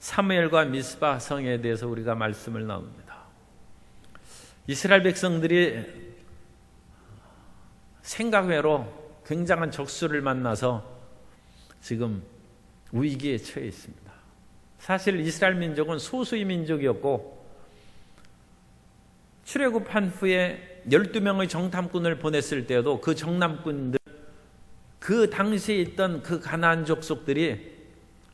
사무엘과 미스바 성에 대해서 우리가 말씀을 나눕니다. 이스라엘 백성들이 생각외로 굉장한 적수를 만나서 지금 위기에 처해 있습니다. 사실 이스라엘 민족은 소수의 민족이었고 출애굽한 후에 12명의 정탐꾼을 보냈을 때에도 그 정탐꾼들, 그 당시에 있던 그 가나안 족속들이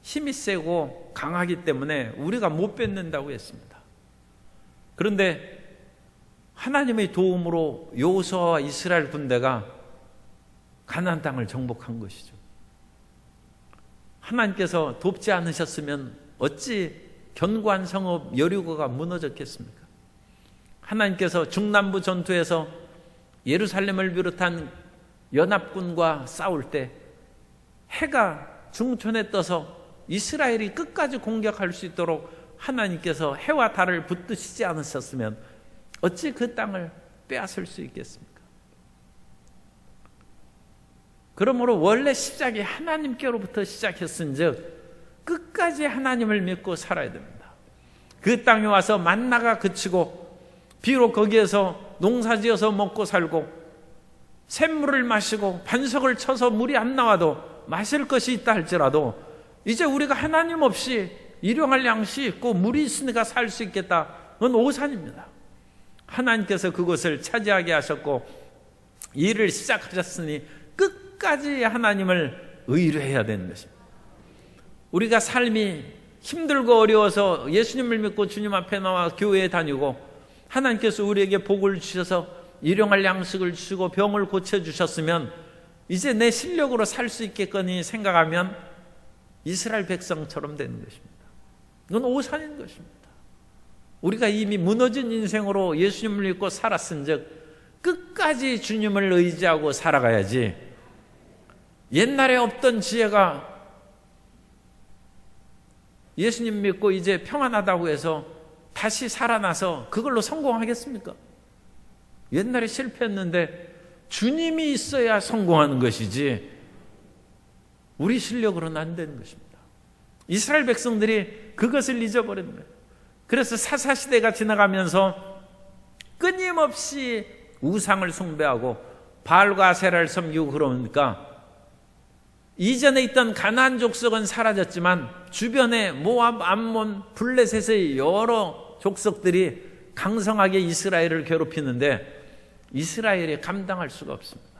힘이 세고 강하기 때문에 우리가 못 뺏는다고 했습니다. 그런데 하나님의 도움으로 여호수아와 이스라엘 군대가 가나안 땅을 정복한 것이죠. 하나님께서 돕지 않으셨으면 어찌 견고한 성읍 여리고가 무너졌겠습니까? 하나님께서 중남부 전투에서 예루살렘을 비롯한 연합군과 싸울 때 해가 중천에 떠서 이스라엘이 끝까지 공격할 수 있도록 하나님께서 해와 달을 붙드시지 않으셨으면 어찌 그 땅을 빼앗을 수 있겠습니까? 그러므로 원래 시작이 하나님께로부터 시작했은즉 끝까지 하나님을 믿고 살아야 됩니다. 그 땅에 와서 만나가 그치고 비록 거기에서 농사지어서 먹고 살고 샘물을 마시고 반석을 쳐서 물이 안 나와도 마실 것이 있다 할지라도 이제 우리가 하나님 없이 일용할 양식이 있고 물이 있으니까 살 수 있겠다. 그건 오산입니다. 하나님께서 그것을 차지하게 하셨고 일을 시작하셨으니 끝까지 하나님을 의뢰해야 되는 것입니다. 우리가 삶이 힘들고 어려워서 예수님을 믿고 주님 앞에 나와 교회에 다니고 하나님께서 우리에게 복을 주셔서 일용할 양식을 주시고 병을 고쳐주셨으면 이제 내 실력으로 살 수 있겠거니 생각하면 이스라엘 백성처럼 되는 것입니다. 이건 오산인 것입니다. 우리가 이미 무너진 인생으로 예수님을 믿고 살았은즉 끝까지 주님을 의지하고 살아가야지 옛날에 없던 지혜가 예수님 믿고 이제 평안하다고 해서 다시 살아나서 그걸로 성공하겠습니까? 옛날에 실패했는데 주님이 있어야 성공하는 것이지 우리 실력으로는 안 되는 것입니다. 이스라엘 백성들이 그것을 잊어버린 거예요. 그래서 사사시대가 지나가면서 끊임없이 우상을 숭배하고 바알과 아세라를 섬기고 그러니까 이전에 있던 가나안 족속은 사라졌지만 주변에 모압, 암몬, 블레셋의 여러 족속들이 강성하게 이스라엘을 괴롭히는데 이스라엘이 감당할 수가 없습니다.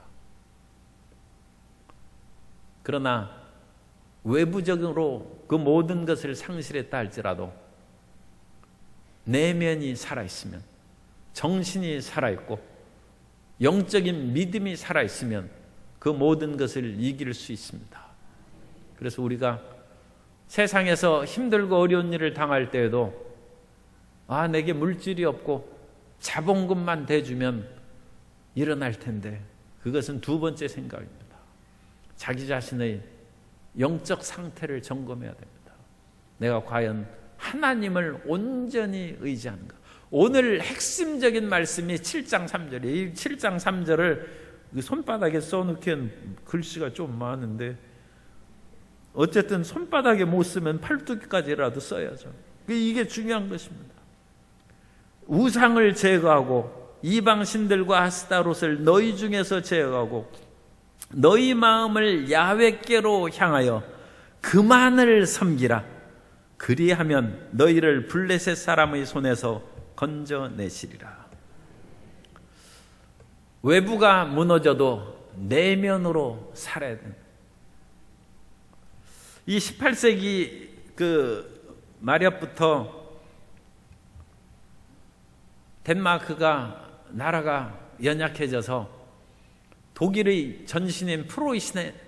그러나 외부적으로 그 모든 것을 상실했다 할지라도 내면이 살아있으면, 정신이 살아있고 영적인 믿음이 살아있으면 그 모든 것을 이길 수 있습니다. 그래서 우리가 세상에서 힘들고 어려운 일을 당할 때에도 내게 물질이 없고 자본금만 대주면 일어날 텐데 그것은 두 번째 생각입니다. 자기 자신의 영적 상태를 점검해야 됩니다. 내가 과연 하나님을 온전히 의지하는가? 오늘 핵심적인 말씀이 7장 3절이에요. 이 7장 3절을 손바닥에 써놓기엔 글씨가 좀 많은데 어쨌든 손바닥에 못 쓰면 팔뚝까지라도 써야죠. 이게 중요한 것입니다. 우상을 제거하고 이방 신들과 아스타롯을 너희 중에서 제거하고 너희 마음을 야훼께로 향하여 그만을 섬기라. 그리하면 너희를 블레셋 사람의 손에서 건져내시리라. 외부가 무너져도 내면으로 살아야 됩니다. 이 18세기 말엽부터 덴마크가 나라가 연약해져서 독일의 전신인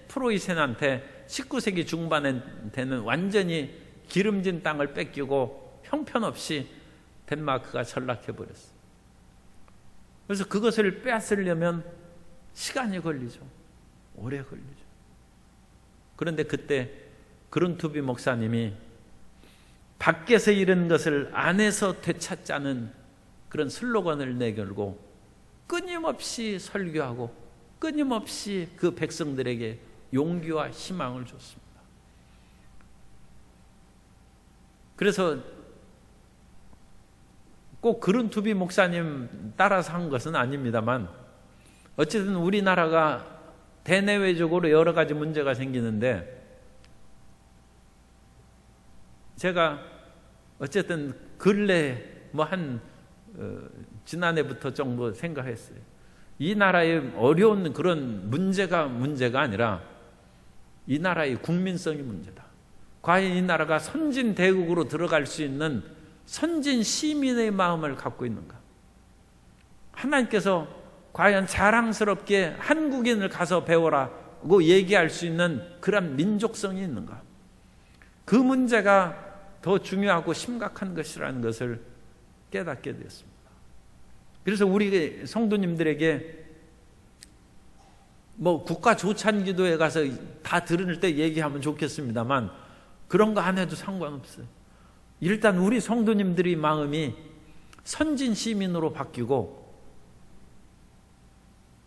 프로이센한테 19세기 중반에 되는 완전히 기름진 땅을 뺏기고 형편없이 덴마크가 전락해버렸어요. 그래서 그것을 빼앗으려면 시간이 걸리죠. 오래 걸리죠. 그런데 그때 그룬투비 목사님이 밖에서 잃은 것을 안에서 되찾자는 그런 슬로건을 내걸고 끊임없이 설교하고 끊임없이 그 백성들에게 용기와 희망을 줬습니다. 그래서 꼭 그룬투비 목사님 따라서 한 것은 아닙니다만 어쨌든 우리나라가 대내외적으로 여러 가지 문제가 생기는데 제가 어쨌든 근래 지난해부터 정도 생각했어요. 이 나라의 어려운 그런 문제가 아니라 이 나라의 국민성이 문제다. 과연 이 나라가 선진 대국으로 들어갈 수 있는 선진 시민의 마음을 갖고 있는가? 하나님께서 과연 자랑스럽게 한국인을 가서 배워라고 얘기할 수 있는 그런 민족성이 있는가? 그 문제가 더 중요하고 심각한 것이라는 것을 깨닫게 되었습니다. 그래서 우리 성도님들에게 국가 조찬기도에 가서 다 들을 때 얘기하면 좋겠습니다만 그런 거 안 해도 상관없어요. 일단 우리 성도님들의 마음이 선진 시민으로 바뀌고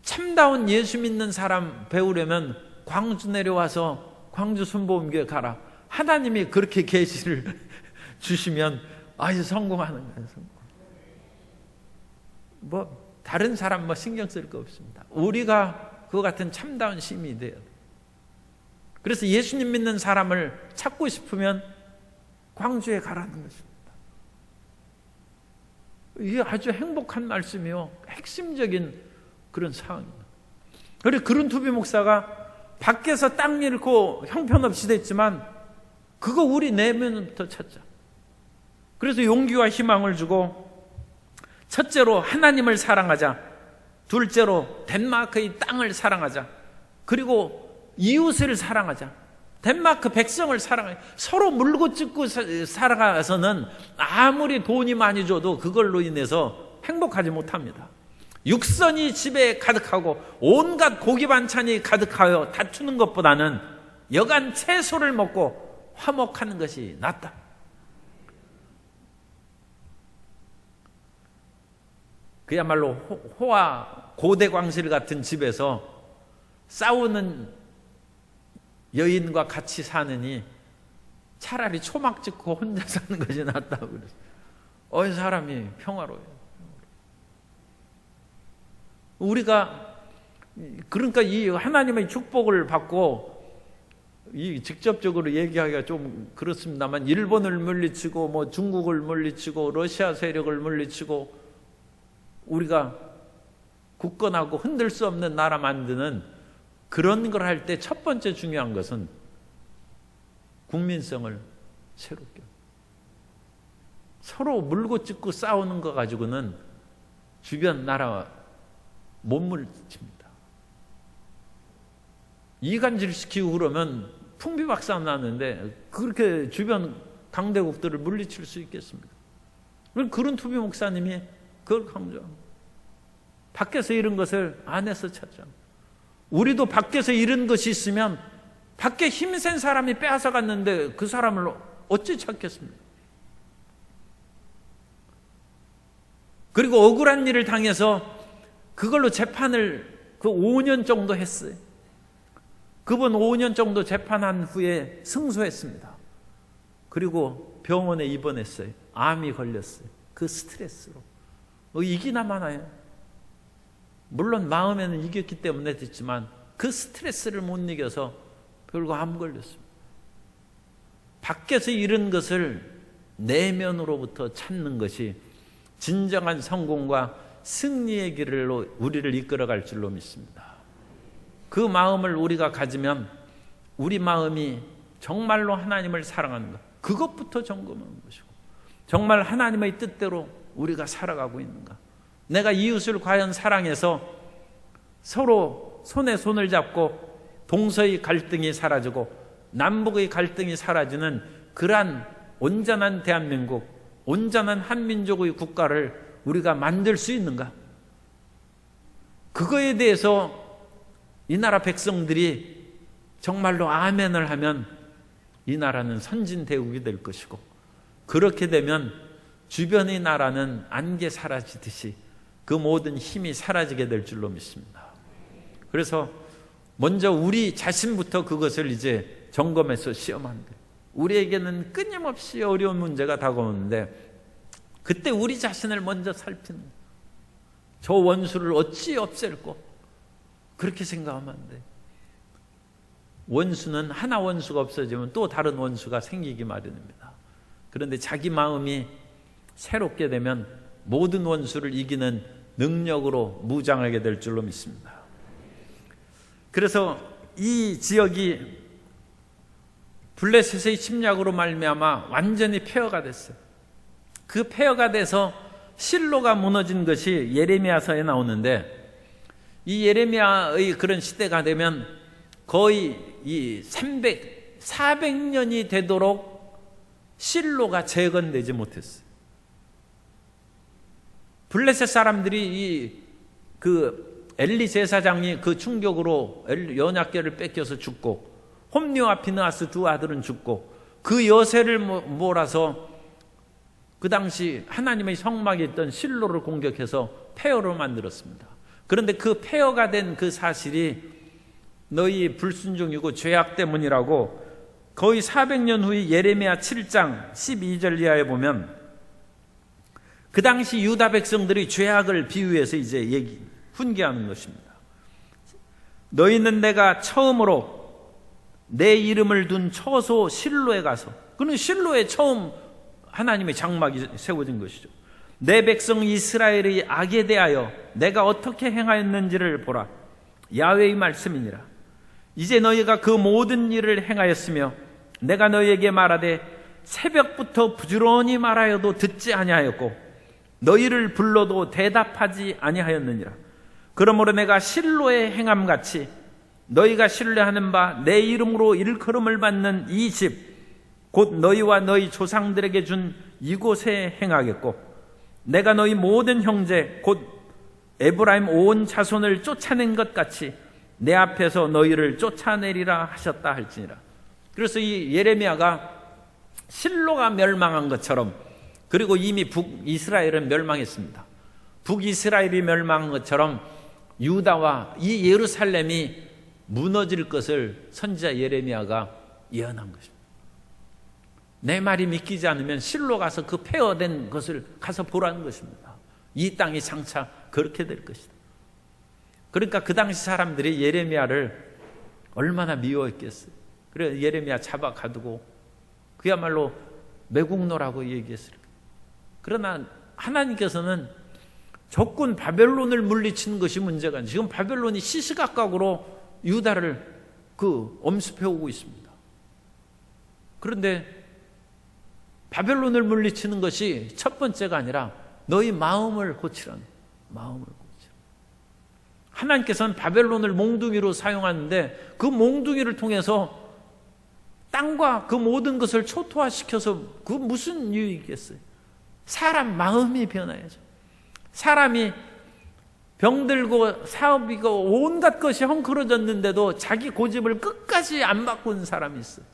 참다운 예수 믿는 사람 배우려면 광주 내려와서 광주 순복음교회 가라. 하나님이 그렇게 계시를 주시면 성공하는 거예요. 다른 사람 신경 쓸 거 없습니다. 우리가 그와 같은 참다운 시민이 돼야 돼요. 그래서 예수님 믿는 사람을 찾고 싶으면 광주에 가라는 것입니다. 이게 아주 행복한 말씀이요. 핵심적인 그런 상황입니다. 그리고 그룬투비 목사가 밖에서 땅 잃고 형편없이 됐지만 그거 우리 내면부터 찾자. 그래서 용기와 희망을 주고 첫째로 하나님을 사랑하자. 둘째로 덴마크의 땅을 사랑하자. 그리고 이웃을 사랑하자. 덴마크 백성을 사랑하자. 서로 물고 찢고 살아가서는 아무리 돈이 많이 줘도 그걸로 인해서 행복하지 못합니다. 육선이 집에 가득하고 온갖 고기 반찬이 가득하여 다투는 것보다는 여간 채소를 먹고 화목하는 것이 낫다. 그야말로 호화 고대광실 같은 집에서 싸우는 여인과 같이 사느니 차라리 초막 짓고 혼자 사는 것이 낫다고 그랬어요. 사람이 평화로워요. 우리가 그러니까 이 하나님의 축복을 받고 직접적으로 얘기하기가 좀 그렇습니다만 일본을 물리치고 중국을 물리치고 러시아 세력을 물리치고 우리가 굳건하고 흔들 수 없는 나라 만드는 그런 걸 할 때 첫 번째 중요한 것은 국민성을 새롭게 서로 물고 찢고 싸우는 거 가지고는 주변 나라와 못 물리칩니다. 이간질시키고 그러면 풍비박산 나는데 그렇게 주변 강대국들을 물리칠 수 있겠습니까? 그룬투비 목사님이 그걸 강조합니다. 밖에서 잃은 것을 안에서 찾자. 우리도 밖에서 잃은 것이 있으면 밖에 힘센 사람이 빼앗아 갔는데 그 사람을 어찌 찾겠습니까? 그리고 억울한 일을 당해서 그걸로 재판을 5년 정도 했어요. 그분 5년 정도 재판한 후에 승소했습니다. 그리고 병원에 입원했어요. 암이 걸렸어요. 그 스트레스로. 이기나 마나요? 물론 마음에는 이겼기 때문에 됐지만 그 스트레스를 못 이겨서 결국 암 걸렸습니다. 밖에서 잃은 것을 내면으로부터 찾는 것이 진정한 성공과 승리의 길로 우리를 이끌어갈 줄로 믿습니다. 그 마음을 우리가 가지면 우리 마음이 정말로 하나님을 사랑하는 것, 그것부터 점검하는 것이고 정말 하나님의 뜻대로 우리가 살아가고 있는가, 내가 이웃을 과연 사랑해서 서로 손에 손을 잡고 동서의 갈등이 사라지고 남북의 갈등이 사라지는 그러한 온전한 대한민국, 온전한 한민족의 국가를 우리가 만들 수 있는가? 그거에 대해서 이 나라 백성들이 정말로 아멘을 하면 이 나라는 선진대국이 될 것이고, 그렇게 되면 주변의 나라는 안개 사라지듯이 그 모든 힘이 사라지게 될 줄로 믿습니다. 그래서 먼저 우리 자신부터 그것을 이제 점검해서 시험하는 거예요. 우리에게는 끊임없이 어려운 문제가 다가오는데 그때 우리 자신을 먼저 살피는, 저 원수를 어찌 없앨꼬, 그렇게 생각하면 안 돼. 원수는 하나 원수가 없어지면 또 다른 원수가 생기기 마련입니다. 그런데 자기 마음이 새롭게 되면 모든 원수를 이기는 능력으로 무장하게 될 줄로 믿습니다. 그래서 이 지역이 블레셋의 침략으로 말미암아 완전히 폐허가 됐어요. 그 폐허가 돼서 실로가 무너진 것이 예레미야서에 나오는데, 이 예레미야의 그런 시대가 되면 거의 이 400년이 되도록 실로가 재건되지 못했어요. 블레셋 사람들이 그 엘리 제사장이 그 충격으로 연약계를 뺏겨서 죽고, 홈리와 비느하스 두 아들은 죽고, 그 여세를 몰아서 그 당시 하나님의 성막에 있던 실로를 공격해서 폐허로 만들었습니다. 그런데 그 폐허가 된 그 사실이 너희 불순종이고 죄악 때문이라고 거의 400년 후에 예레미야 7장 12절 이하에 보면, 그 당시 유다 백성들이 죄악을 비유해서 이제 훈계하는 것입니다. 너희는 내가 처음으로 내 이름을 둔 처소 실로에 가서, 그는 실로에 처음 하나님의 장막이 세워진 것이죠. 내 백성 이스라엘의 악에 대하여 내가 어떻게 행하였는지를 보라. 야훼의 말씀이니라. 이제 너희가 그 모든 일을 행하였으며 내가 너희에게 말하되 새벽부터 부지런히 말하여도 듣지 아니하였고 너희를 불러도 대답하지 아니하였느니라. 그러므로 내가 실로의 행함같이 너희가 신뢰하는 바 내 이름으로 일컬음을 받는 이 집 곧 너희와 너희 조상들에게 준 이곳에 행하겠고, 내가 너희 모든 형제 곧 에브라임 온 자손을 쫓아낸 것 같이 내 앞에서 너희를 쫓아내리라 하셨다 할지니라. 그래서 이 예레미야가 실로가 멸망한 것처럼, 그리고 이미 북이스라엘은 멸망했습니다. 북이스라엘이 멸망한 것처럼 유다와 이 예루살렘이 무너질 것을 선지자 예레미야가 예언한 것입니다. 내 말이 믿기지 않으면 실로 가서 그 폐허된 것을 가서 보라는 것입니다. 이 땅이 장차 그렇게 될 것이다. 그러니까 그 당시 사람들이 예레미야를 얼마나 미워했겠어요. 그래 예레미야 잡아 가두고 그야말로 매국노라고 얘기했어요. 그러나 하나님께서는 적군 바벨론을 물리치는 것이 문제가 아니에요. 지금 바벨론이 시시각각으로 유다를 엄습해오고 있습니다. 그런데 바벨론을 물리치는 것이 첫 번째가 아니라 너희 마음을 고치라는, 마음을 고치라. 하나님께서는 바벨론을 몽둥이로 사용하는데 그 몽둥이를 통해서 땅과 그 모든 것을 초토화시켜서 그 무슨 유익이겠어요? 사람 마음이 변해야죠. 사람이 병들고 사업이고 온갖 것이 헝클어졌는데도 자기 고집을 끝까지 안 바꾸는 사람이 있어요.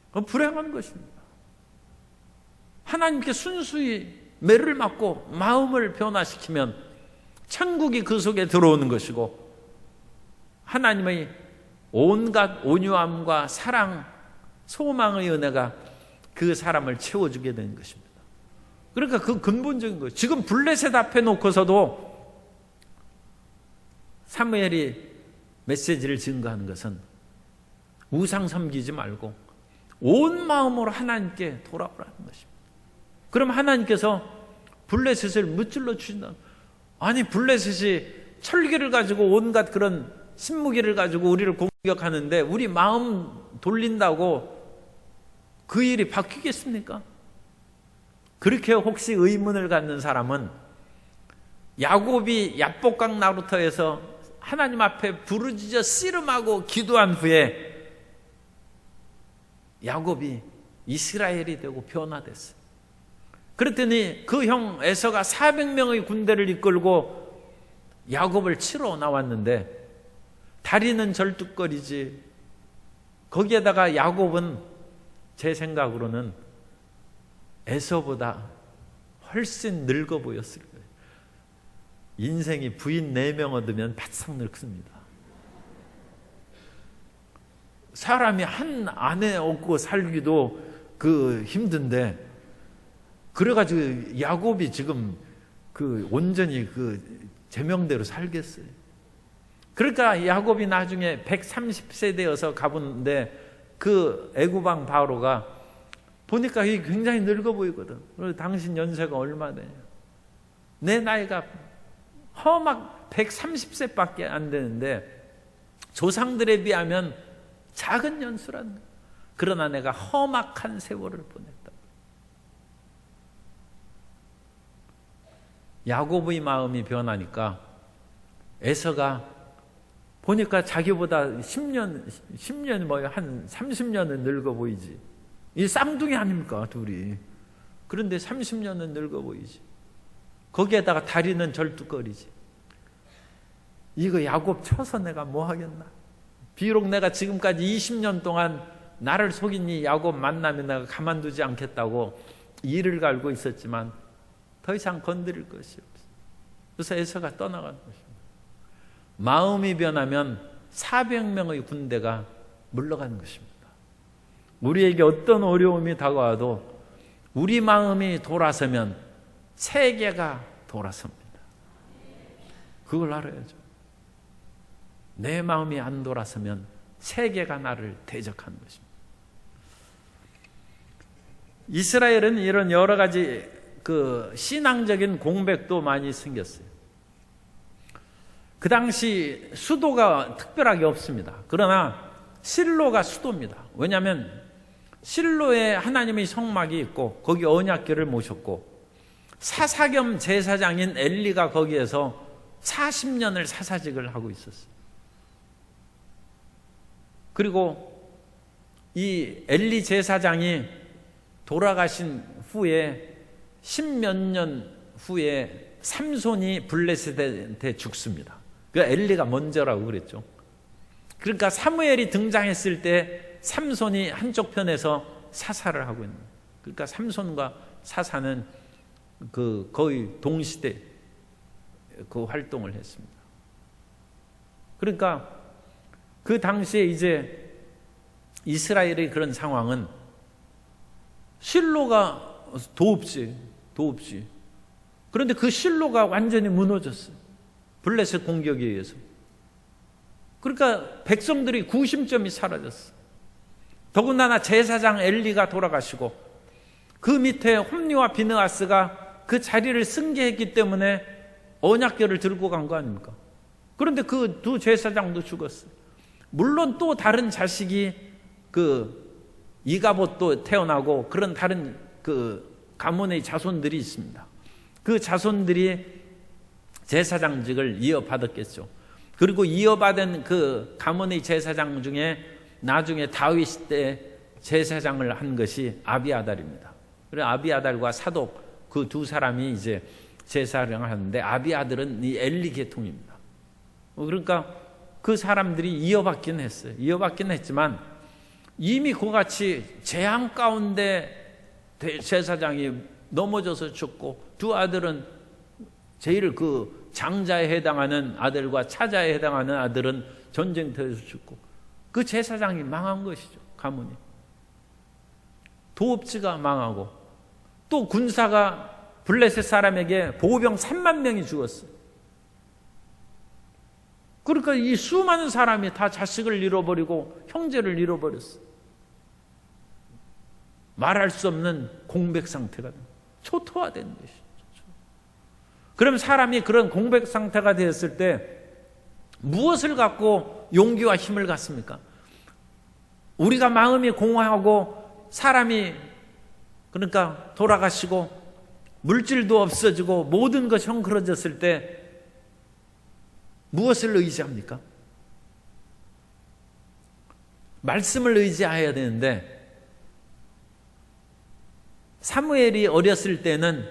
그건 불행한 것입니다. 하나님께 순수히 매를 맞고 마음을 변화시키면 천국이 그 속에 들어오는 것이고, 하나님의 온갖 온유함과 사랑, 소망의 은혜가 그 사람을 채워주게 되는 것입니다. 그러니까 그 근본적인 거예요. 지금 블레셋 앞에 놓고서도 사무엘이 메시지를 증거하는 것은 우상 섬기지 말고 온 마음으로 하나님께 돌아오라는 것입니다. 그럼 하나님께서 블레셋을 무찔러 주신다. 아니 블레셋이 철기를 가지고 온갖 그런 신무기를 가지고 우리를 공격하는데 우리 마음 돌린다고 그 일이 바뀌겠습니까? 그렇게 혹시 의문을 갖는 사람은 야곱이 야복강 나루터에서 하나님 앞에 부르짖어 씨름하고 기도한 후에 야곱이 이스라엘이 되고 변화됐어요. 그랬더니 그 형 에서가 400명의 군대를 이끌고 야곱을 치러 나왔는데 다리는 절뚝거리지, 거기에다가 야곱은 제 생각으로는 에서보다 훨씬 늙어 보였을 거예요. 인생이 부인 4명 얻으면 바싹 늙습니다. 사람이 한 아내 얻고 살기도 힘든데, 그래가지고 야곱이 지금 온전히 제명대로 살겠어요. 그러니까 야곱이 나중에 130세 되어서 가보는데 애굽 왕 바로가 보니까 이게 굉장히 늙어 보이거든. 그래서 당신 연세가 얼마 되냐? 내 나이가 험악 130세밖에 안 되는데 조상들에 비하면 작은 연수라는 거야. 그러나 내가 험악한 세월을 보냈다. 야곱의 마음이 변하니까 에서가 보니까 자기보다 10년 한 30년은 늙어 보이지. 이 쌍둥이 아닙니까, 둘이. 그런데 30년은 늙어 보이지. 거기에다가 다리는 절뚝거리지. 이거 야곱 쳐서 내가 뭐 하겠나? 비록 내가 지금까지 20년 동안 나를 속인 이 야곱 만나면 내가 가만두지 않겠다고 이를 갈고 있었지만 더 이상 건드릴 것이 없어. 그래서 에서가 떠나간 것입니다. 마음이 변하면 400명의 군대가 물러가는 것입니다. 우리에게 어떤 어려움이 다가와도 우리 마음이 돌아서면 세계가 돌아섭니다. 그걸 알아야죠. 내 마음이 안 돌아서면 세계가 나를 대적하는 것입니다. 이스라엘은 이런 여러 가지 신앙적인 공백도 많이 생겼어요. 그 당시 수도가 특별하게 없습니다. 그러나 실로가 수도입니다. 왜냐하면 실로에 하나님의 성막이 있고 거기 언약궤를 모셨고 사사겸 제사장인 엘리가 거기에서 40년을 사사직을 하고 있었어요. 그리고 이 엘리 제사장이 돌아가신 후에 10몇 년 후에 삼손이 블레셋한테 죽습니다. 그 엘리가 먼저라고 그랬죠. 그러니까 사무엘이 등장했을 때 삼손이 한쪽 편에서 사사를 하고 있는 거예요. 그러니까 삼손과 사사는 거의 동시대 활동을 했습니다. 그러니까 그 당시에 이제 이스라엘의 그런 상황은 실로가 도읍지. 그런데 그 실로가 완전히 무너졌어요. 블레셋 공격에 의해서. 그러니까 백성들이 구심점이 사라졌어요. 더군다나 제사장 엘리가 돌아가시고 그 밑에 홈리와 비느하스가 그 자리를 승계했기 때문에 언약궤를 들고 간 거 아닙니까? 그런데 그 두 제사장도 죽었어요. 물론 또 다른 자식이 이가봇도 태어나고 그런 다른 가문의 자손들이 있습니다. 그 자손들이 제사장직을 이어받았겠죠. 그리고 이어받은 그 가문의 제사장 중에 나중에 다윗 때 제사장을 한 것이 아비아달입니다. 그래서 아비아달과 사독 그 두 사람이 이제 제사를 하는데 아비아달은 이 엘리 계통입니다. 그러니까 그 사람들이 이어받긴 했어요. 이어받긴 했지만 이미 그같이 재앙 가운데 제사장이 넘어져서 죽고 두 아들은 제일 장자에 해당하는 아들과 차자에 해당하는 아들은 전쟁터에서 죽고 그 제사장이 망한 것이죠. 가문이. 도읍지가 망하고 또 군사가 블레셋 사람에게 보병 3만 명이 죽었어요. 그러니까 이 수많은 사람이 다 자식을 잃어버리고 형제를 잃어버렸어요. 말할 수 없는 공백 상태가 초토화된 것이죠. 그럼 사람이 그런 공백 상태가 되었을 때 무엇을 갖고 용기와 힘을 갖습니까? 우리가 마음이 공허하고 사람이 그러니까 돌아가시고 물질도 없어지고 모든 것이 헝클어졌을 때 무엇을 의지합니까? 말씀을 의지해야 되는데 사무엘이 어렸을 때는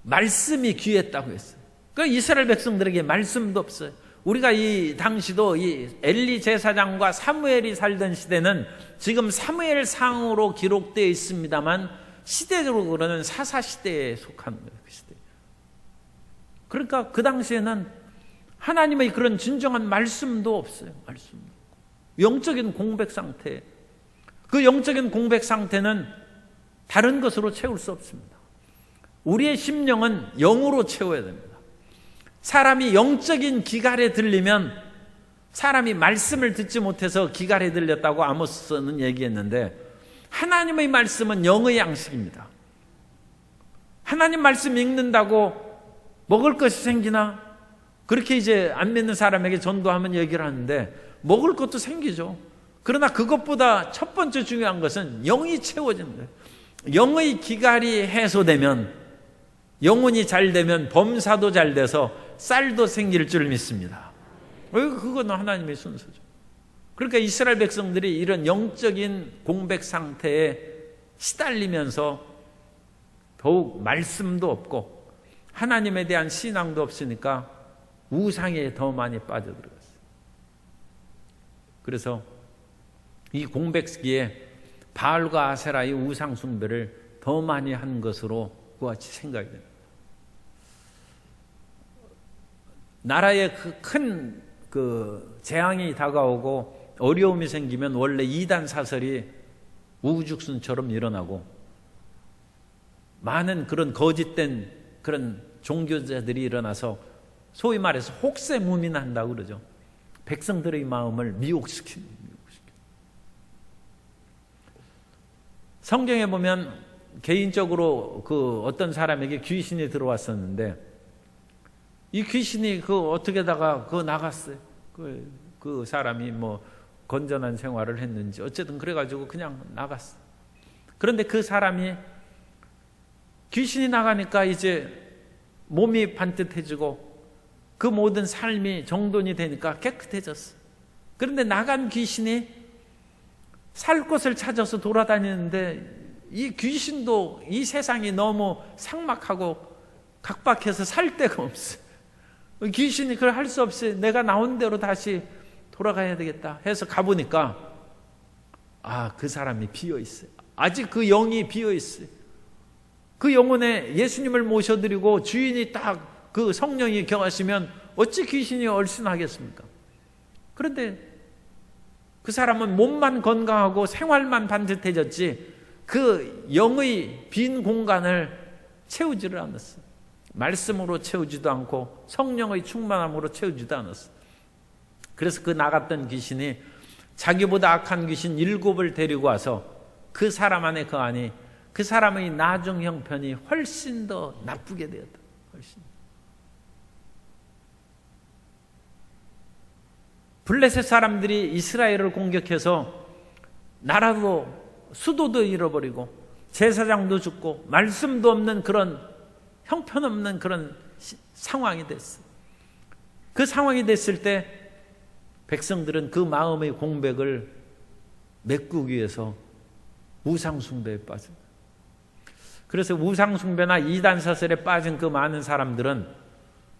말씀이 귀했다고 했어요. 그러니까 이스라엘 백성들에게 말씀도 없어요. 우리가 이 당시도 이 엘리 제사장과 사무엘이 살던 시대는 지금 사무엘상으로 기록되어 있습니다만 시대적으로는 사사시대에 속하는 거예요. 그 시대. 그러니까 그 당시에는 하나님의 그런 진정한 말씀도 없어요. 말씀도 없고. 영적인 공백 상태. 그 영적인 공백 상태는 다른 것으로 채울 수 없습니다. 우리의 심령은 영으로 채워야 됩니다. 사람이 영적인 기갈에 들리면, 사람이 말씀을 듣지 못해서 기갈에 들렸다고 아모스는 얘기했는데, 하나님의 말씀은 영의 양식입니다. 하나님 말씀 읽는다고 먹을 것이 생기나? 그렇게 이제 안 믿는 사람에게 전도하면 얘기를 하는데 먹을 것도 생기죠. 그러나 그것보다 첫 번째 중요한 것은 영이 채워지는 거예요. 영의 기갈이 해소되면, 영혼이 잘 되면 범사도 잘 돼서 쌀도 생길 줄 믿습니다. 그건 하나님의 순서죠. 그러니까 이스라엘 백성들이 이런 영적인 공백 상태에 시달리면서 더욱 말씀도 없고 하나님에 대한 신앙도 없으니까 우상에 더 많이 빠져들어갔어요. 그래서 이 공백 시기에 바알과 아세라의 우상 숭배를 더 많이 한 것으로 그와 같이 생각이 됩니다. 나라에 큰 재앙이 다가오고 어려움이 생기면 원래 이단 사설이 우후죽순처럼 일어나고 많은 그런 거짓된 그런 종교자들이 일어나서 소위 말해서 혹세무민한다고 그러죠. 백성들의 마음을 미혹시키는. 성경에 보면 개인적으로 어떤 사람에게 귀신이 들어왔었는데 이 귀신이 어떻게다가 나갔어요. 그 사람이 뭐 건전한 생활을 했는지 어쨌든 그래가지고 그냥 나갔어. 그런데 그 사람이 귀신이 나가니까 이제 몸이 반듯해지고 그 모든 삶이 정돈이 되니까 깨끗해졌어. 그런데 나간 귀신이 살 곳을 찾아서 돌아다니는데 이 귀신도 이 세상이 너무 삭막하고 각박해서 살 데가 없어. 귀신이 그걸 할 수 없이 내가 나온 대로 다시 돌아가야 되겠다 해서 가보니까 그 사람이 비어있어요. 아직 그 영이 비어있어요. 그 영혼에 예수님을 모셔드리고 주인이 딱 그 성령이 경하시면 어찌 귀신이 얼씬하겠습니까? 그런데 그 사람은 몸만 건강하고 생활만 반듯해졌지 그 영의 빈 공간을 채우지를 않았어요. 말씀으로 채우지도 않고 성령의 충만함으로 채우지도 않았어요. 그래서 그 나갔던 귀신이 자기보다 악한 귀신 7을 데리고 와서 그 사람 안에 거하니 그 사람의 나중 형편이 훨씬 더 나쁘게 되었다. 훨씬. 블레셋 사람들이 이스라엘을 공격해서 나라도 수도도 잃어버리고 제사장도 죽고 말씀도 없는 그런 형편없는 그런 상황이 됐어요. 그 상황이 됐을 때 백성들은 그 마음의 공백을 메꾸기 위해서 우상숭배에 빠집니다. 그래서 우상숭배나 이단사설에 빠진 그 많은 사람들은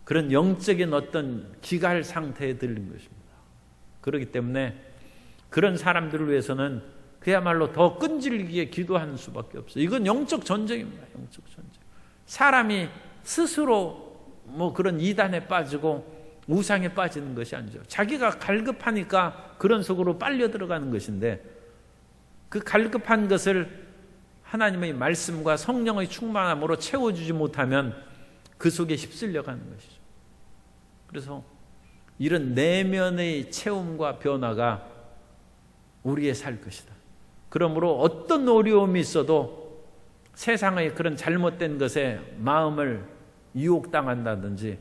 그런 영적인 어떤 기갈 상태에 들린 것입니다. 그렇기 때문에 그런 사람들을 위해서는 그야말로 더 끈질기게 기도하는 수밖에 없어요. 이건 영적 전쟁입니다. 영적 전쟁. 사람이 스스로 뭐 그런 이단에 빠지고 우상에 빠지는 것이 아니죠. 자기가 갈급하니까 그런 속으로 빨려 들어가는 것인데 그 갈급한 것을 하나님의 말씀과 성령의 충만함으로 채워주지 못하면 그 속에 휩쓸려 가는 것이죠. 그래서 이런 내면의 체험과 변화가 우리의 살 것이다. 그러므로 어떤 어려움이 있어도 세상의 그런 잘못된 것에 마음을 유혹당한다든지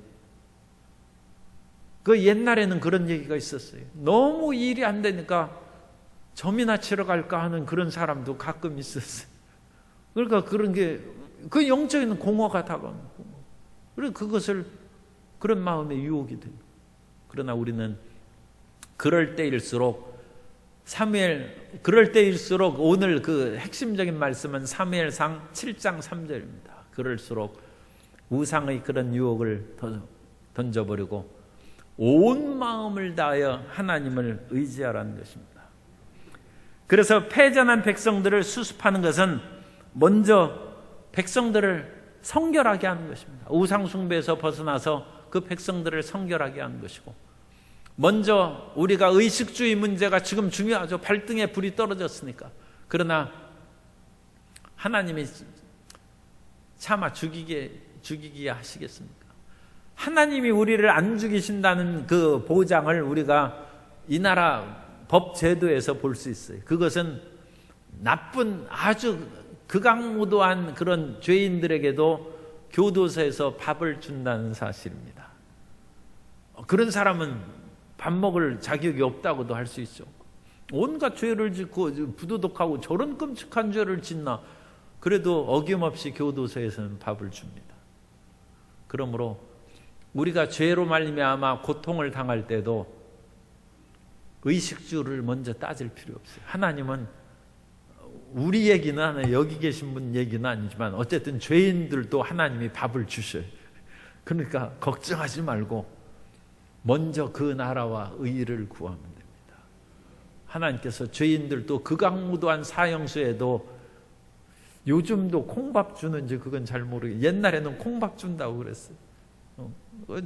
그 옛날에는 그런 얘기가 있었어요. 너무 일이 안 되니까 점이나 치러 갈까 하는 그런 사람도 가끔 있었어요. 그러니까 그런 게 그 영적인 공허가 다가오는 공허. 그리고 그것을 그런 마음에 유혹이 됩니다. 그러나 우리는 그럴 때일수록 오늘 그 핵심적인 말씀은 사무엘상 7장 3절입니다. 그럴수록 우상의 그런 유혹을 던져버리고 온 마음을 다하여 하나님을 의지하라는 것입니다. 그래서 패전한 백성들을 수습하는 것은 먼저 백성들을 성결하게 하는 것입니다. 우상 숭배에서 벗어나서 그 백성들을 성결하게 하는 것이고, 먼저 우리가 의식주의 문제가 지금 중요하죠. 발등에 불이 떨어졌으니까 그러나 하나님이 차마 죽이게 하시겠습니까? 하나님이 우리를 안 죽이신다는 그 보장을 우리가 이 나라 법 제도에서 볼 수 있어요. 그것은 나쁜 아주 극악무도한 그런 죄인들에게도 교도소에서 밥을 준다는 사실입니다. 그런 사람은 밥 먹을 자격이 없다고도 할 수 있죠. 온갖 죄를 짓고 부도덕하고 저런 끔찍한 죄를 짓나, 그래도 어김없이 교도소에서는 밥을 줍니다. 그러므로 우리가 죄로 말미암아 고통을 당할 때도 의식주를 먼저 따질 필요 없어요. 하나님은 우리 얘기는 아니에요. 여기 계신 분 얘기는 아니지만 어쨌든 죄인들도 하나님이 밥을 주셔요. 그러니까 걱정하지 말고 먼저 그 나라와 의를 구하면 됩니다. 하나님께서 죄인들도 극악무도한 사형수에도, 요즘도 콩밥 주는지 그건 잘 모르겠어요. 옛날에는 콩밥 준다고 그랬어요.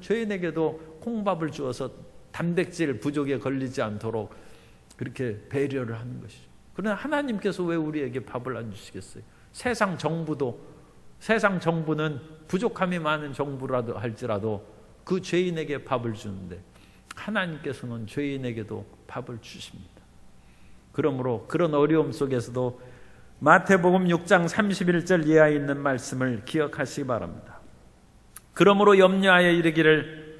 죄인에게도 콩밥을 주어서 단백질 부족에 걸리지 않도록 그렇게 배려를 하는 것이죠. 그러나 하나님께서 왜 우리에게 밥을 안 주시겠어요? 세상 정부는 부족함이 많은 정부라도 할지라도 그 죄인에게 밥을 주는데 하나님께서는 죄인에게도 밥을 주십니다. 그러므로 그런 어려움 속에서도 마태복음 6장 31절 이하에 있는 말씀을 기억하시기 바랍니다. 그러므로 염려하여 이르기를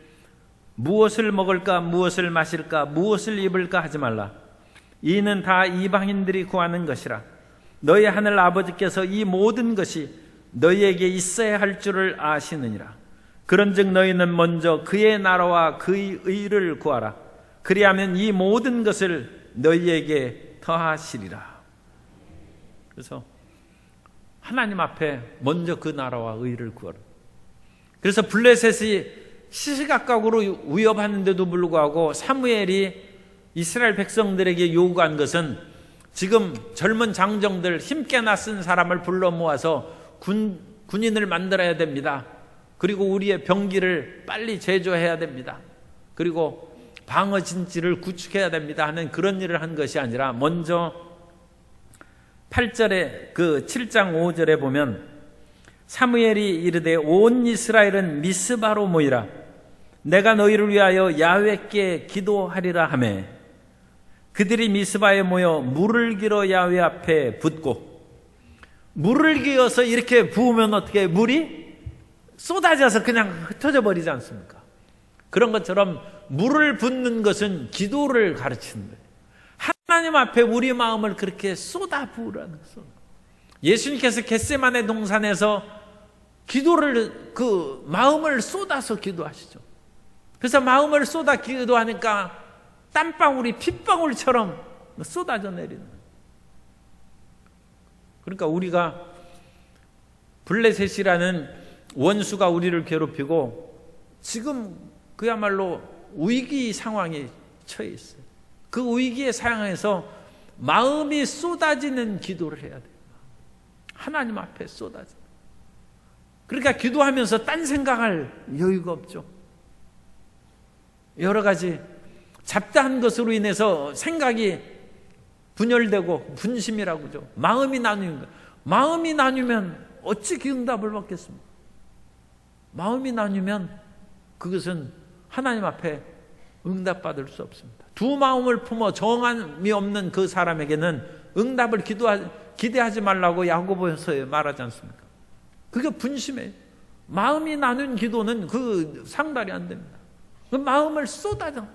무엇을 먹을까 무엇을 마실까 무엇을 입을까 하지 말라. 이는 다 이방인들이 구하는 것이라. 너희 하늘 아버지께서 이 모든 것이 너희에게 있어야 할 줄을 아시느니라. 그런즉 너희는 먼저 그의 나라와 그의 의를 구하라. 그리하면 이 모든 것을 너희에게 더하시리라. 그래서 하나님 앞에 먼저 그 나라와 의를 구하라. 그래서 블레셋이 시시각각으로 위협하는데도 불구하고 사무엘이 이스라엘 백성들에게 요구한 것은 지금 젊은 장정들, 힘께 나쓴 사람을 불러 모아서 군인을 만들어야 됩니다. 그리고 우리의 병기를 빨리 제조해야 됩니다. 그리고 방어 진지를 구축해야 됩니다 하는 그런 일을 한 것이 아니라, 먼저 8절에 그 7장 5절에 보면 사무엘이 이르되 온 이스라엘은 미스바로 모이라. 내가 너희를 위하여 야훼께 기도하리라 하매 그들이 미스바에 모여 물을 기어 야훼 앞에 붓고, 물을 기어서 이렇게 부으면 어떻게 물이 쏟아져서 그냥 흩어져 버리지 않습니까? 그런 것처럼 물을 붓는 것은 기도를 가르치는 거예요. 하나님 앞에 우리 마음을 그렇게 쏟아 부으라는 것은, 예수님께서 겟세마네 동산에서 기도를, 그 마음을 쏟아서 기도하시죠. 그래서 마음을 쏟아 기도하니까 땀방울이 핏방울처럼 쏟아져 내리는 거예요. 그러니까 우리가 블레셋이라는 원수가 우리를 괴롭히고 지금 그야말로 위기 상황에 처해 있어요. 그 위기의 상황에서 마음이 쏟아지는 기도를 해야 돼요. 하나님 앞에 쏟아져. 그러니까 기도하면서 딴 생각할 여유가 없죠. 여러 가지 잡다한 것으로 인해서 생각이 분열되고, 분심이라고 그러죠. 마음이 나뉘는 거예요. 마음이 나뉘면 어찌 응답을 받겠습니까? 마음이 나뉘면 그것은 하나님 앞에 응답받을 수 없습니다. 두 마음을 품어 정함이 없는 그 사람에게는 응답을 기대하지 말라고 야고보서에 말하지 않습니까? 그게 분심이에요. 마음이 나눈 기도는 그 상달이 안 됩니다. 그 마음을 쏟아져.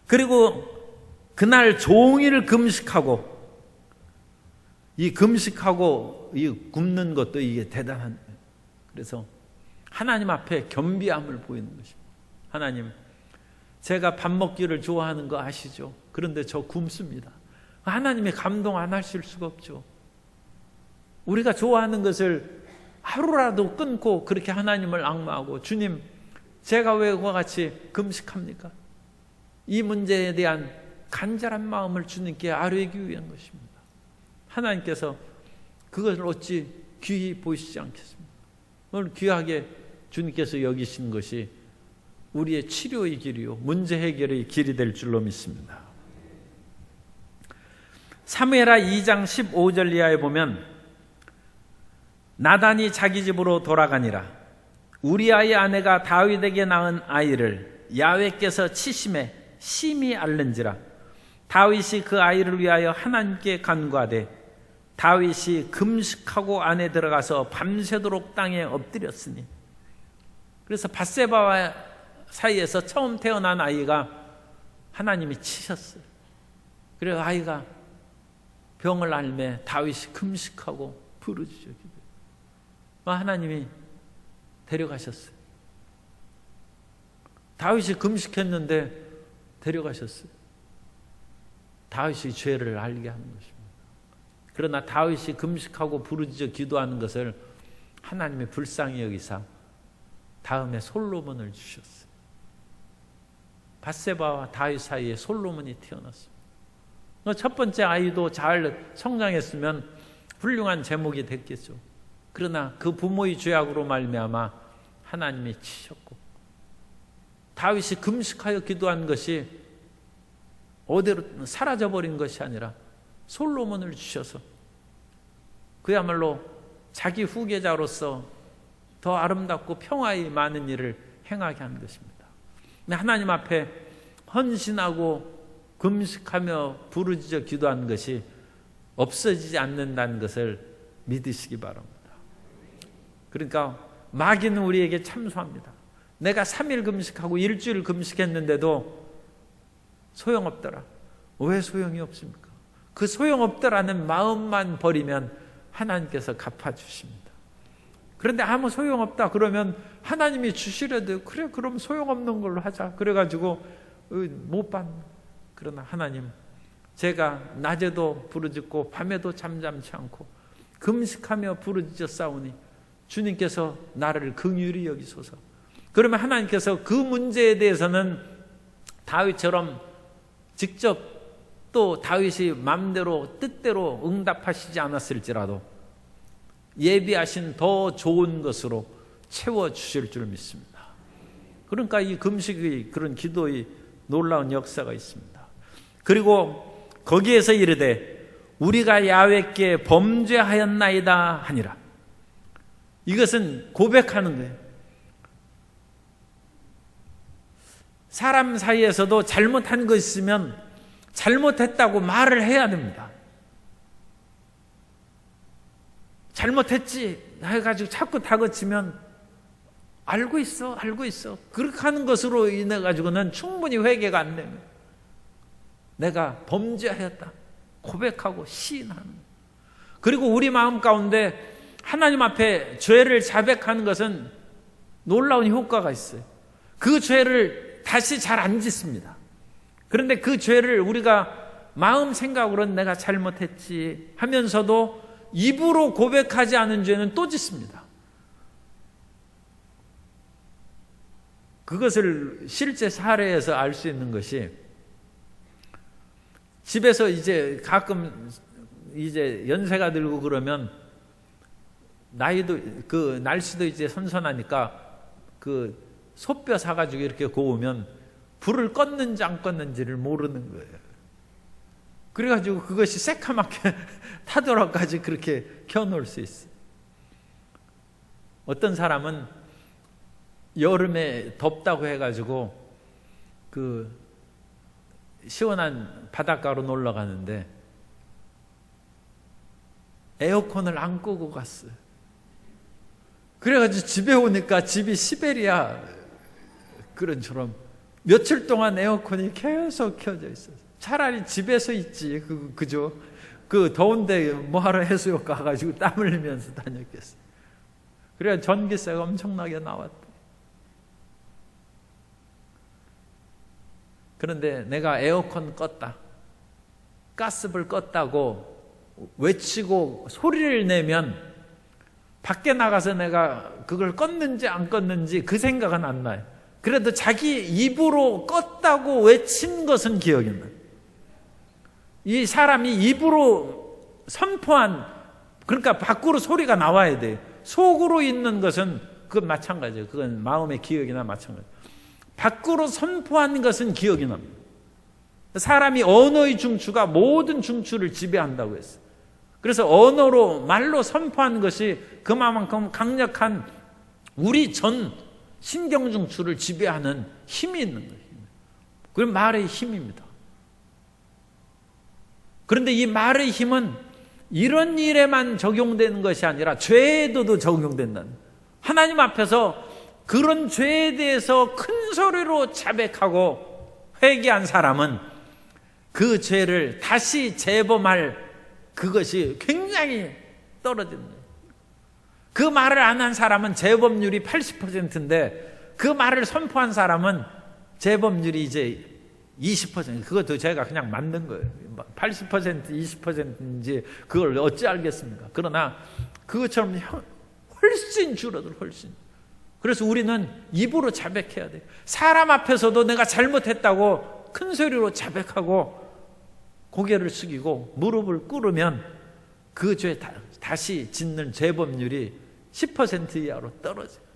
그리고 그날 종일 금식하고, 이 금식하고 이 굶는 것도 이게 대단한 거예요. 그래서 하나님 앞에 겸비함을 보이는 것입니다. 하나님, 제가 밥 먹기를 좋아하는 거 아시죠? 그런데 저 굶습니다. 하나님이 감동 안 하실 수가 없죠. 우리가 좋아하는 것을 하루라도 끊고 그렇게 하나님을 앙마하고, 주님, 제가 왜 그와 같이 금식합니까? 이 문제에 대한 간절한 마음을 주님께 아뢰기 위한 것입니다. 하나님께서 그것을 어찌 귀히 보시지 않겠습니까? 오늘 귀하게 주님께서 여기신 것이 우리의 치료의 길이요, 문제 해결의 길이 될 줄로 믿습니다. 사무엘하 2장 15절 이하에 보면 나단이 자기 집으로 돌아가니라. 우리아의 아내가 다윗에게 낳은 아이를 야훼께서 치심에 심히 앓는지라. 다윗이 그 아이를 위하여 하나님께 간구하되 다윗이 금식하고 안에 들어가서 밤새도록 땅에 엎드렸으니. 그래서 밧세바와 사이에서 처음 태어난 아이가 하나님이 치셨어요. 그래서 아이가 병을 앓매 다윗이 금식하고 부르짖어 기도해요. 하나님이 데려가셨어요. 다윗이 금식했는데 데려가셨어요. 다윗이 죄를 알게 하는 것입니다. 그러나 다윗이 금식하고 부르짖어 기도하는 것을 하나님의 불쌍히 여기사 다음에 솔로몬을 주셨어요. 밧세바와 다윗 사이에 솔로몬이 태어났습니다. 첫 번째 아이도 잘 성장했으면 훌륭한 제목이 됐겠죠. 그러나 그 부모의 죄악으로 말미암아 하나님이 치셨고, 다윗이 금식하여 기도한 것이 어디로 사라져버린 것이 아니라 솔로몬을 주셔서 그야말로 자기 후계자로서 더 아름답고 평화의 많은 일을 행하게 하는 것입니다. 하나님 앞에 헌신하고 금식하며 부르짖어 기도하는 것이 없어지지 않는다는 것을 믿으시기 바랍니다. 그러니까 마귀는 우리에게 참소합니다. 내가 3일 금식하고 일주일 금식했는데도 소용없더라. 왜 소용이 없습니까? 그 소용없더라는 마음만 버리면 하나님께서 갚아주십니다. 그런데 아무 소용없다 그러면 하나님이 주시려도 그래 그럼 소용없는 걸로 하자 그래가지고 못 받는. 그러나 하나님, 제가 낮에도 부르짖고 밤에도 잠잠치 않고 금식하며 부르짖어 싸우니 주님께서 나를 긍휼히 여기소서. 그러면 하나님께서 그 문제에 대해서는 다윗처럼 직접 또 다윗이 마음대로 뜻대로 응답하시지 않았을지라도 예비하신 더 좋은 것으로 채워주실 줄 믿습니다. 그러니까 이 금식의 그런 기도의 놀라운 역사가 있습니다. 그리고 거기에서 이르되 우리가 야훼께 범죄하였나이다 하니라. 이것은 고백하는 거예요. 사람 사이에서도 잘못한 거 있으면 잘못했다고 말을 해야 됩니다. 잘못했지 해가지고 자꾸 다그치면 알고 있어 그렇게 하는 것으로 인해 가지고는 충분히 회개가 안 됩니다. 내가 범죄하였다 고백하고 시인하는. 그리고 우리 마음 가운데 하나님 앞에 죄를 자백하는 것은 놀라운 효과가 있어요. 그 죄를 다시 잘 안 짓습니다. 그런데 그 죄를 우리가 마음 생각으로는 내가 잘못했지 하면서도 입으로 고백하지 않은 죄는 또 짓습니다. 그것을 실제 사례에서 알 수 있는 것이, 집에서 이제 가끔 이제 연세가 들고 그러면 나이도 그 날씨도 이제 선선하니까 그 소뼈 사가지고 이렇게 구우면 불을 껐는지 안 껐는지를 모르는 거예요. 그래가지고 그것이 새카맣게 타도록까지 그렇게 켜놓을 수 있어요. 어떤 사람은 여름에 덥다고 해가지고 그 시원한 바닷가로 놀러 가는데 에어컨을 안 끄고 갔어요. 그래가지고 집에 오니까 집이 시베리아 그런처럼 며칠 동안 에어컨이 계속 켜져 있어요. 차라리 집에서 있지 그죠? 그 더운데 뭐하러 해수욕 가가지고 땀 흘리면서 다녔겠어요. 그래야 전기세가 엄청나게 나왔다. 그런데 내가 에어컨 껐다, 가스불 껐다고 외치고 소리를 내면 밖에 나가서 내가 그걸 껐는지 안 껐는지 그 생각은 안 나요. 그래도 자기 입으로 껐다고 외친 것은 기억이 나요. 이 사람이 입으로 선포한, 그러니까 밖으로 소리가 나와야 돼요. 속으로 있는 것은 그건 마찬가지예요. 그건 마음의 기억이나 마찬가지예요. 밖으로 선포한 것은 기억이 납니다. 사람이 언어의 중추가 모든 중추를 지배한다고 했어요. 그래서 언어로 말로 선포한 것이 그만큼 강력한 우리 전 신경 중추를 지배하는 힘이 있는 거예요. 그건 말의 힘입니다. 그런데 이 말의 힘은 이런 일에만 적용되는 것이 아니라 죄에도 적용된다는, 하나님 앞에서 그런 죄에 대해서 큰 소리로 자백하고 회개한 사람은 그 죄를 다시 재범할 그것이 굉장히 떨어지는 거예요. 그 말을 안 한 사람은 재범률이 80%인데 그 말을 선포한 사람은 재범률이 이제 20%. 그것도 제가 그냥 만든 거예요. 80% 20%인지 그걸 어찌 알겠습니까? 그러나 그것처럼 훨씬 줄어들어, 훨씬. 그래서 우리는 입으로 자백해야 돼요. 사람 앞에서도 내가 잘못했다고 큰 소리로 자백하고 고개를 숙이고 무릎을 꿇으면 그 죄 다시 짓는 재범률이 10% 이하로 떨어져요.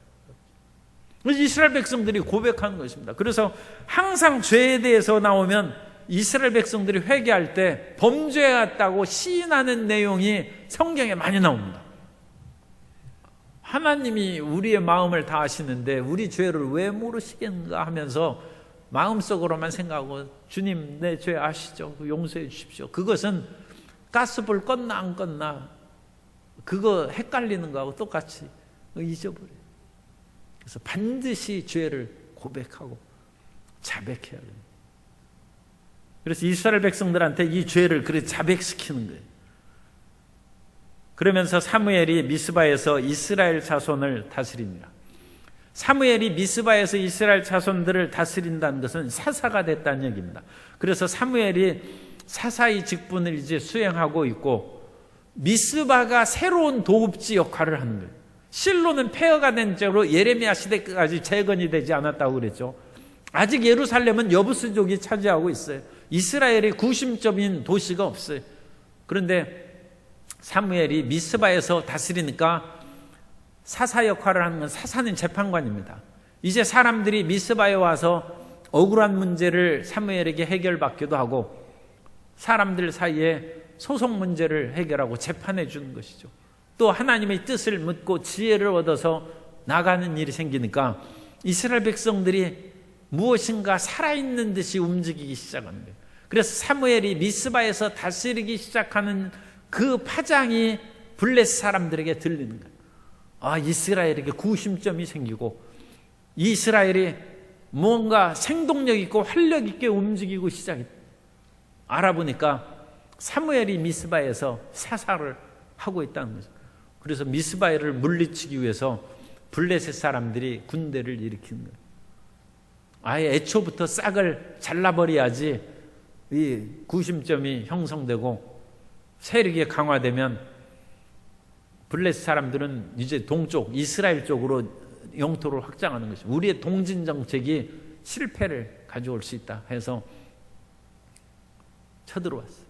이스라엘 백성들이 고백하는 것입니다. 그래서 항상 죄에 대해서 나오면 이스라엘 백성들이 회개할 때 범죄했다고 시인하는 내용이 성경에 많이 나옵니다. 하나님이 우리의 마음을 다 아시는데 우리 죄를 왜 모르시겠는가 하면서 마음속으로만 생각하고 주님 내 죄 아시죠? 용서해 주십시오. 그것은 가스불 껐나 안 껐나 그거 헷갈리는 거하고 똑같이 잊어버려요. 그래서 반드시 죄를 고백하고 자백해야 됩니다. 그래서 이스라엘 백성들한테 이 죄를 그렇게 자백시키는 거예요. 그러면서 사무엘이 미스바에서 이스라엘 자손을 다스립니다. 사무엘이 미스바에서 이스라엘 자손들을 다스린다는 것은 사사가 됐다는 얘기입니다. 그래서 사무엘이 사사의 직분을 이제 수행하고 있고 미스바가 새로운 도읍지 역할을 하는 거예요. 실로는 폐허가 된 채로 예레미야 시대까지 재건이 되지 않았다고 그랬죠. 아직 예루살렘은 여부스족이 차지하고 있어요. 이스라엘의 구심점인 도시가 없어요. 그런데 사무엘이 미스바에서 다스리니까 사사 역할을 하는 건 사사는 재판관입니다. 이제 사람들이 미스바에 와서 억울한 문제를 사무엘에게 해결받기도 하고 사람들 사이에 소송 문제를 해결하고 재판해 주는 것이죠. 또 하나님의 뜻을 묻고 지혜를 얻어서 나가는 일이 생기니까 이스라엘 백성들이 무엇인가 살아있는 듯이 움직이기 시작하는 거예요. 그래서 사무엘이 미스바에서 다스리기 시작하는 그 파장이 블레셋 사람들에게 들리는 거예요. 아, 이스라엘에게 구심점이 생기고 이스라엘이 뭔가 생동력 있고 활력 있게 움직이고 시작했다. 알아보니까 사무엘이 미스바에서 사사를 하고 있다는 거죠. 그래서 미스바를 물리치기 위해서 블레셋 사람들이 군대를 일으키는 거예요. 아예 애초부터 싹을 잘라버려야지 이 구심점이 형성되고 세력이 강화되면 블레셋 사람들은 이제 동쪽 이스라엘 쪽으로 영토를 확장하는 것이죠. 우리의 동진 정책이 실패를 가져올 수 있다 해서 쳐들어왔어요.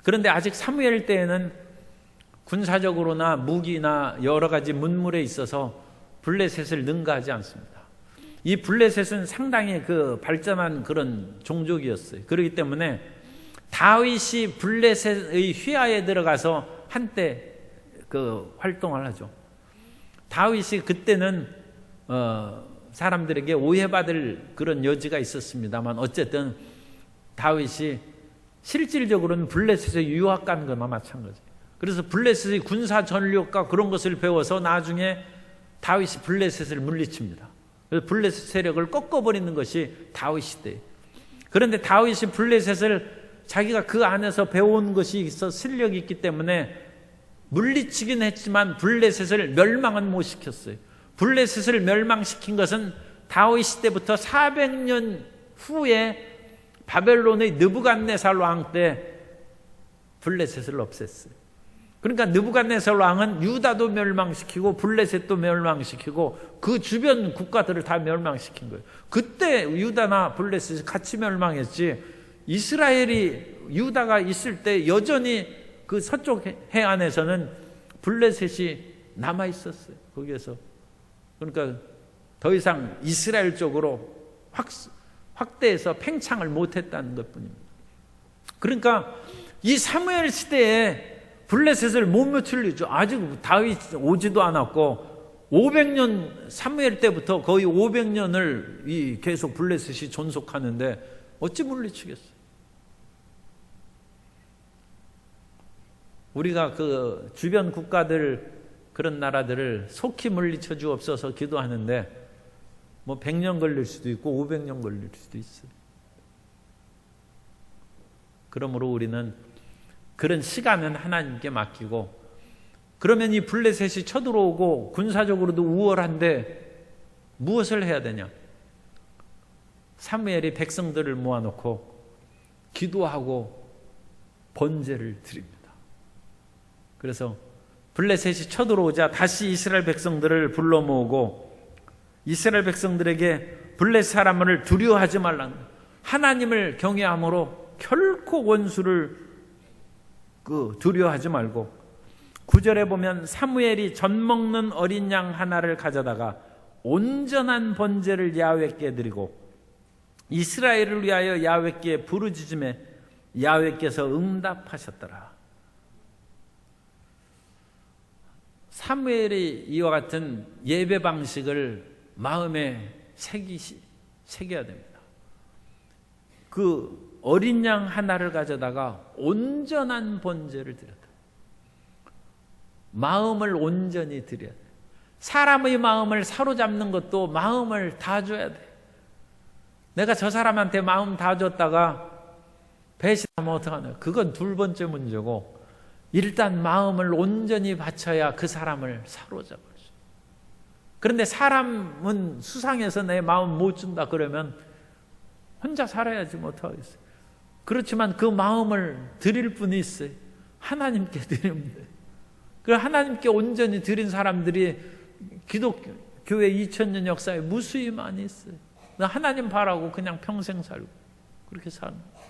그런데 아직 사무엘 때에는 군사적으로나 무기나 여러 가지 문물에 있어서 블레셋을 능가하지 않습니다. 이 블레셋은 상당히 그 발전한 그런 종족이었어요. 그렇기 때문에 다윗이 블레셋의 휘하에 들어가서 한때 그 활동을 하죠. 다윗이 그때는 사람들에게 오해받을 그런 여지가 있었습니다만 어쨌든 다윗이 실질적으로는 블레셋에 유학 간 거나 마찬가지예요. 그래서 블레셋의 군사 전력과 그런 것을 배워서 나중에 다윗이 블레셋을 물리칩니다. 그래서 블레셋 세력을 꺾어버리는 것이 다윗 시대예요. 그런데 다윗이 블레셋을 자기가 그 안에서 배운 것이 있어 실력이 있기 때문에 물리치긴 했지만 블레셋을 멸망은 못 시켰어요. 블레셋을 멸망시킨 것은 다윗 시대부터 400년 후에 바벨론의 느부갓네살 왕 때 블레셋을 없앴어요. 그러니까 느부갓네살 왕은 유다도 멸망시키고 블레셋도 멸망시키고 그 주변 국가들을 다 멸망시킨 거예요. 그때 유다나 블레셋이 같이 멸망했지 이스라엘이 유다가 있을 때 여전히 그 서쪽 해안에서는 블레셋이 남아 있었어요. 거기에서. 그러니까 더 이상 이스라엘 쪽으로 확대해서 팽창을 못했다는 것뿐입니다. 그러니까 이 사무엘 시대에 블레셋을 못 며칠이죠. 아직 다윗 오지도 않았고 500년 사무엘 때부터 거의 500년을 계속 블레셋이 존속하는데 어찌 물리치겠어요? 우리가 그 주변 국가들 그런 나라들을 속히 물리쳐 주옵소서 기도하는데 뭐 100년 걸릴 수도 있고 500년 걸릴 수도 있어요. 그러므로 우리는 그런 시간은 하나님께 맡기고, 그러면 이 블레셋이 쳐들어오고 군사적으로도 우월한데 무엇을 해야 되냐? 사무엘이 백성들을 모아놓고 기도하고 번제를 드립니다. 그래서 블레셋이 쳐들어오자 다시 이스라엘 백성들을 불러 모으고 이스라엘 백성들에게 블레셋 사람을 두려워하지 말라는, 하나님을 경외함으로 결코 원수를 두려워하지 말고, 9절에 보면 사무엘이 젖 먹는 어린 양 하나를 가져다가 온전한 번제를 야훼께 드리고 이스라엘을 위하여 야훼께 부르짖음에 야훼께서 응답하셨더라. 사무엘이 이와 같은 예배 방식을 마음에 새겨야 됩니다. 그 어린 양 하나를 가져다가 온전한 번제를 드렸다. 마음을 온전히 드려야 돼. 사람의 마음을 사로잡는 것도 마음을 다 줘야 돼. 내가 저 사람한테 마음 다 줬다가 배신하면 어떡하냐? 그건 두 번째 문제고, 일단 마음을 온전히 바쳐야 그 사람을 사로잡을 수. 그런데 사람은 수상해서 내 마음 못 준다 그러면 혼자 살아야지 못하겠어요. 그렇지만 그 마음을 드릴 분이 있어요. 하나님께 드리면 돼요. 그 하나님께 온전히 드린 사람들이 기독교회 2000년 역사에 무수히 많이 있어요. 하나님 바라고 그냥 평생 살고 그렇게 사는 거예요.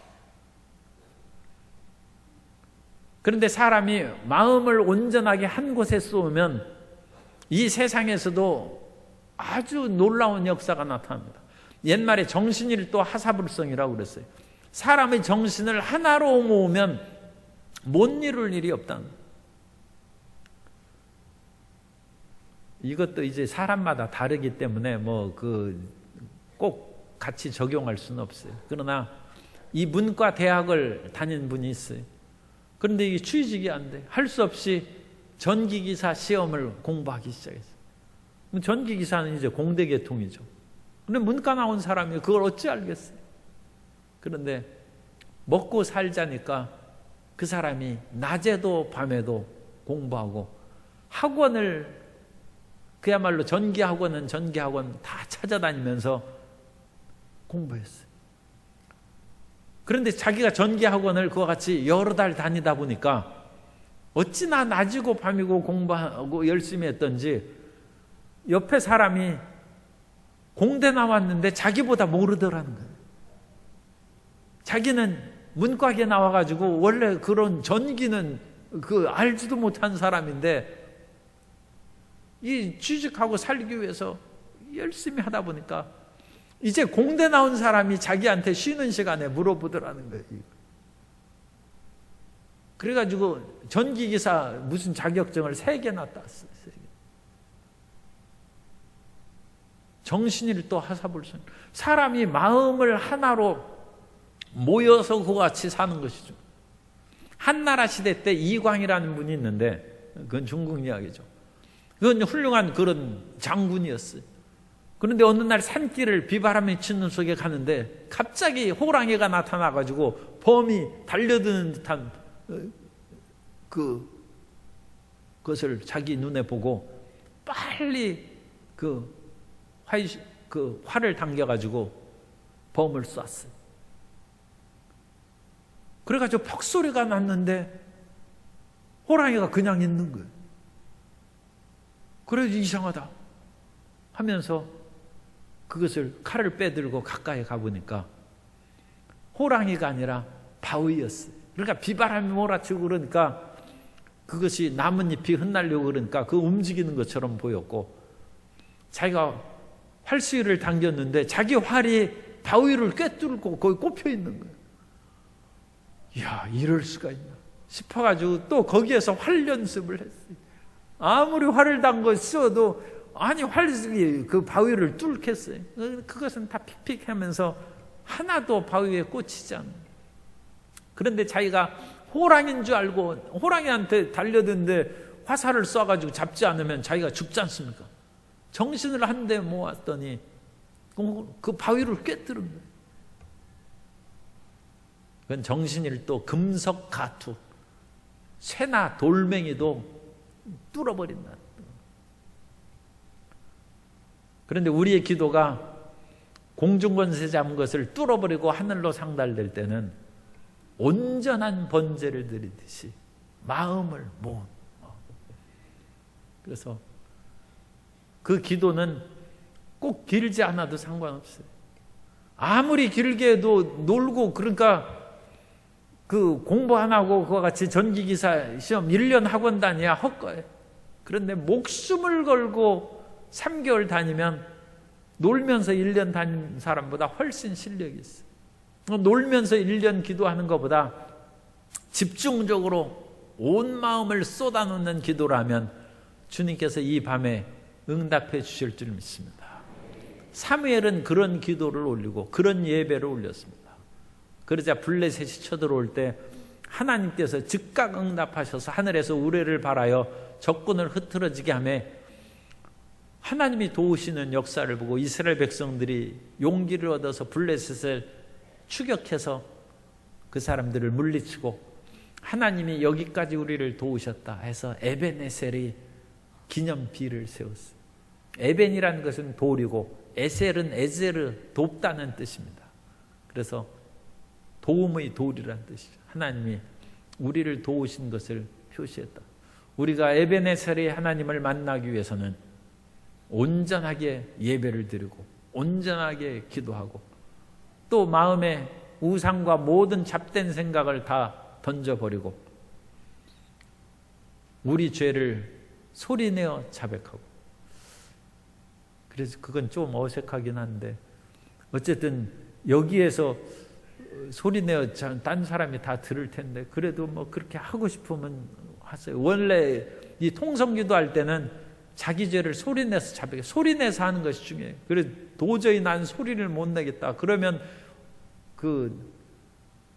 그런데 사람이 마음을 온전하게 한 곳에 쏘면 이 세상에서도 아주 놀라운 역사가 나타납니다. 옛말에 정신일도 하사불성이라고 그랬어요. 사람의 정신을 하나로 모으면 못 이룰 일이 없다는 거예요. 이것도 이제 사람마다 다르기 때문에 꼭 같이 적용할 수는 없어요. 그러나 이 문과 대학을 다닌 분이 있어요. 그런데 이게 취직이 안 돼. 할 수 없이 전기기사 시험을 공부하기 시작했어요. 전기기사는 이제 공대 계통이죠. 근데 문과 나온 사람이 그걸 어찌 알겠어요? 그런데 먹고 살자니까 그 사람이 낮에도 밤에도 공부하고 학원을, 그야말로 전기학원 다 찾아다니면서 공부했어요. 그런데 자기가 전기학원을 그와 같이 여러 달 다니다 보니까 어찌나 낮이고 밤이고 공부하고 열심히 했던지 옆에 사람이 공대 나왔는데 자기보다 모르더라는 거예요. 자기는 문과계 나와가지고 원래 그런 전기는 알지도 못한 사람인데 이 취직하고 살기 위해서 열심히 하다 보니까 이제 공대 나온 사람이 자기한테 쉬는 시간에 물어보더라는 거예요. 그래가지고 전기기사 무슨 자격증을 3개나 땄어요. 3개. 정신일도 하사불성. 사람이 마음을 하나로 모여서 그와 같이 사는 것이죠. 한나라 시대 때 이광이라는 분이 있는데, 그건 중국 이야기죠. 그건 훌륭한 그런 장군이었어요. 그런데 어느 날 산길을 비바람이 치는 속에 가는데 갑자기 호랑이가 나타나가지고 범이 달려드는 듯한 그것을 자기 눈에 보고 빨리 활을 당겨가지고 범을 쐈어요. 그래가지고 퍽소리가 났는데 호랑이가 그냥 있는 거예요. 그래서 이상하다 하면서 그것을 칼을 빼들고 가까이 가보니까 호랑이가 아니라 바위였어요. 그러니까 비바람이 몰아치고 그러니까 그것이 나뭇잎이 흩날리고 그러니까 그 움직이는 것처럼 보였고, 자기가 활수위를 당겼는데 자기 활이 바위를 꿰뚫고 거기 꼽혀 있는 거예요. 야, 이럴 수가 있나 싶어가지고 또 거기에서 활 연습을 했어요. 아무리 활을 담궈 씌워도 아니 그 바위를 뚫겠어요. 그것은 다 픽픽하면서 하나도 바위에 꽂히지 않아요. 그런데 자기가 호랑이인 줄 알고 호랑이한테 달려드는데 화살을 쏴가지고 잡지 않으면 자기가 죽지 않습니까? 정신을 한 대 모았더니 그 바위를 꿰뚫은 거예요. 그건 정신일도 금석가투, 쇠나 돌멩이도 뚫어버린다. 그런데 우리의 기도가 공중권세 잡은 것을 뚫어버리고 하늘로 상달될 때는 온전한 번제를 드리듯이 마음을 모은. 그래서 그 기도는 꼭 길지 않아도 상관없어요. 아무리 길게 해도 놀고, 그러니까 그 공부 안 하고 그와 같이 전기기사 시험 1년 학원 다녀야 헛거예요. 그런데 목숨을 걸고 3개월 다니면 놀면서 1년 다닌 사람보다 훨씬 실력이 있어요. 놀면서 1년 기도하는 것보다 집중적으로 온 마음을 쏟아놓는 기도라면 주님께서 이 밤에 응답해 주실 줄 믿습니다. 사무엘은 그런 기도를 올리고 그런 예배를 올렸습니다. 그러자 블레셋이 쳐들어올 때 하나님께서 즉각 응답하셔서 하늘에서 우레를 발하여 적군을 흐트러지게 하며 하나님이 도우시는 역사를 보고 이스라엘 백성들이 용기를 얻어서 블레셋을 추격해서 그 사람들을 물리치고 하나님이 여기까지 우리를 도우셨다 해서 에벤에셀이 기념비를 세웠어요. 에벤이라는 것은 돌이고 에셀은 에제르, 돕다는 뜻입니다. 그래서 도움의 돌이라는 뜻이죠. 하나님이 우리를 도우신 것을 표시했다. 우리가 에벤에셀의 하나님을 만나기 위해서는 온전하게 예배를 드리고 온전하게 기도하고 또 마음에 우상과 모든 잡된 생각을 다 던져버리고 우리 죄를 소리내어 자백하고. 그래서 그건 좀 어색하긴 한데 어쨌든 여기에서 소리내어 딴 사람이 다 들을 텐데 그래도 뭐 그렇게 하고 싶으면 하세요. 원래 이 통성기도 할 때는 자기 죄를 소리내서 자백해, 소리내서 하는 것이 중요해요. 그래서 도저히 난 소리를 못 내겠다 그러면 그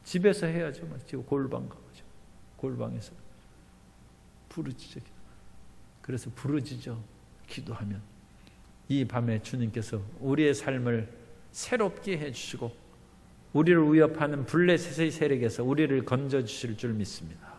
집에서 해야죠. 지금 골방 가가지고 골방에서 부르짖어. 그래서 부르짖어 기도하면 이 밤에 주님께서 우리의 삶을 새롭게 해주시고 우리를 위협하는 블레셋의 세력에서 우리를 건져주실 줄 믿습니다.